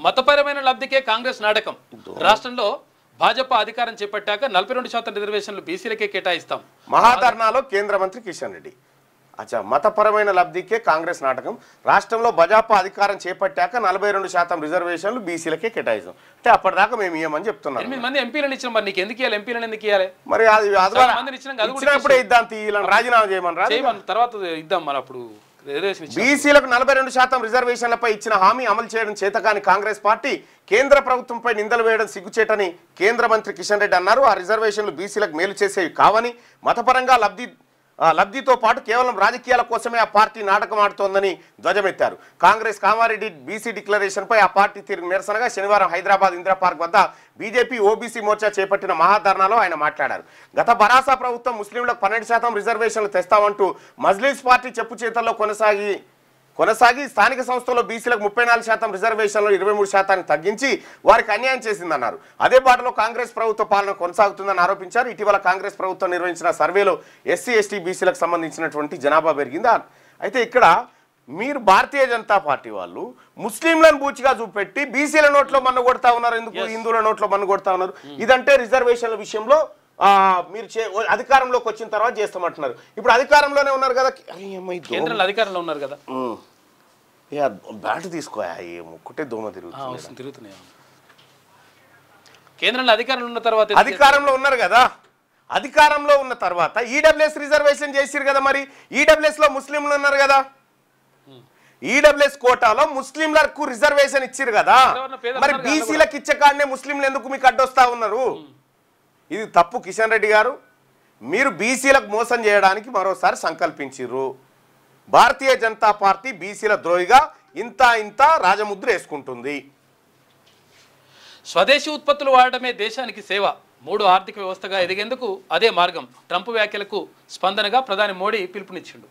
మతపరమైన లబ్ధికే కాంగ్రెస్ నాటకం. రాష్ట్రంలో భాజపా అధికారం చేపట్టాక 42% రిజర్వేషన్లు బీసీలకే కేటాయిస్తాం. మహాధర్నాలో కేంద్ర మంత్రి కిషన్ రెడ్డి. అచ్చా, మతపరమైన లబ్ధికే కాంగ్రెస్ నాటకం. రాష్ట్రంలో భాజపా అధికారం చేపట్టాక 42% రిజర్వేషన్లు బీసీలకే కేటాయిస్తాం. అంటే అప్పటిదాకా మేము ఇవ్వమని చెప్తున్నాం. 8 మంది ఎంపీలను ఇచ్చిన, మరి నీకు ఎందుకు ఇవ్వాలి? ఎంపీలను ఎందుకు ఇవ్వాలి? మరి అది ఇచ్చినప్పుడే ఇద్దాం, తీయాలని రాజీనామా చేయమని తర్వాత ఇద్దాం. మరి అప్పుడు బీసీలకు 42% రిజర్వేషన్లపై ఇచ్చిన హామీ అమలు చేయడం చేతకాని కాంగ్రెస్ పార్టీ కేంద్ర ప్రభుత్వంపై నిందలు వేయడం సిగ్గుచేటని కేంద్ర మంత్రి కిషన్ రెడ్డి అన్నారు. ఆ రిజర్వేషన్లు బీసీలకు మేలు చేసేవి కావని, మతపరంగా లబ్ధితో పాటు కేవలం రాజకీయాల కోసమే ఆ పార్టీ నాటకం ఆడుతోందని ధ్వజమెత్తారు. కాంగ్రెస్ కామారెడ్డి బీసీ డిక్లరేషన్పై ఆ పార్టీ తీరు నిరసనగా శనివారం హైదరాబాద్ ఇందిరా పార్క్ వద్ద బీజేపీ ఓబీసీ మోర్చా చేపట్టిన మహాధర్నాలో ఆయన మాట్లాడారు. గత భరాసా ప్రభుత్వం ముస్లింలకు 12% రిజర్వేషన్లు తెస్తామంటూ మజ్లిస్ పార్టీ చెప్పు చేతల్లో కొనసాగి స్థానిక సంస్థల్లో బీసీలకు 34% రిజర్వేషన్లు 23% తగ్గించి వారికి అన్యాయం చేసిందన్నారు. అదే బాటలో కాంగ్రెస్ ప్రభుత్వ పాలన కొనసాగుతుందని ఆరోపించారు. ఇటీవల కాంగ్రెస్ ప్రభుత్వం నిర్వహించిన సర్వేలో ఎస్సీ ఎస్టీ బీసీలకు సంబంధించినటువంటి జనాభా పెరిగింది. అయితే ఇక్కడ మీరు భారతీయ జనతా పార్టీ వాళ్ళు ముస్లింలను బూచిగా చూపెట్టి బీసీల నోట్లో మన్ను కొడతా ఉన్నారు. ఎందుకు హిందువుల నోట్లో మన్ను కొడతా ఉన్నారు? ఇదంటే రిజర్వేషన్ల విషయంలో మీరు అధికారంలోకి వచ్చిన తర్వాత చేస్తామంటున్నారు. ఇప్పుడు అధికారంలోనే ఉన్నారు కదా, కేంద్రంలో అధికారంలో ఉన్నారు కదా, బ్యాట్ తీసుకోయా ఒక్కటే దోమ తిరుగుతున్నాయి. కేంద్రంలో అధికారంలో ఉన్న తర్వాత అధికారంలో ఉన్నారు కదా, అధికారంలో ఉన్న తర్వాత ఈడబ్ల్యూఎస్ రిజర్వేషన్ చేసిరు కదా, మరి ఈడబ్ల్యూఎస్ లో ముస్లింలు ఉన్నారు కదా, ఈడబ్ల్యూఎస్ కోటాలో ముస్లింలకు రిజర్వేషన్ ఇచ్చిరు కదా, మరి బీసీలకు ఇచ్చే కాడనే ముస్లింలు ఎందుకు మీకు అడ్డొస్తా ఉన్నారు? ఇది తప్పు. కిషన్ రెడ్డి గారు, మీరు బీసీలకు మోసం చేయడానికి మరోసారి సంకల్పించిర్రు. భారతీయ జనతా పార్టీ బీసీల ద్రోహిగా ఇంత రాజముద్ర వేసుకుంటుంది. స్వదేశీ ఉత్పత్తులు వాడటమే దేశానికి సేవ, 3 ఆర్థిక వ్యవస్థగా ఎదిగేందుకు అదే మార్గం. ట్రంప్ వ్యాఖ్యలకు స్పందనగా ప్రధాని మోడీ పిలుపునిచ్చిండు.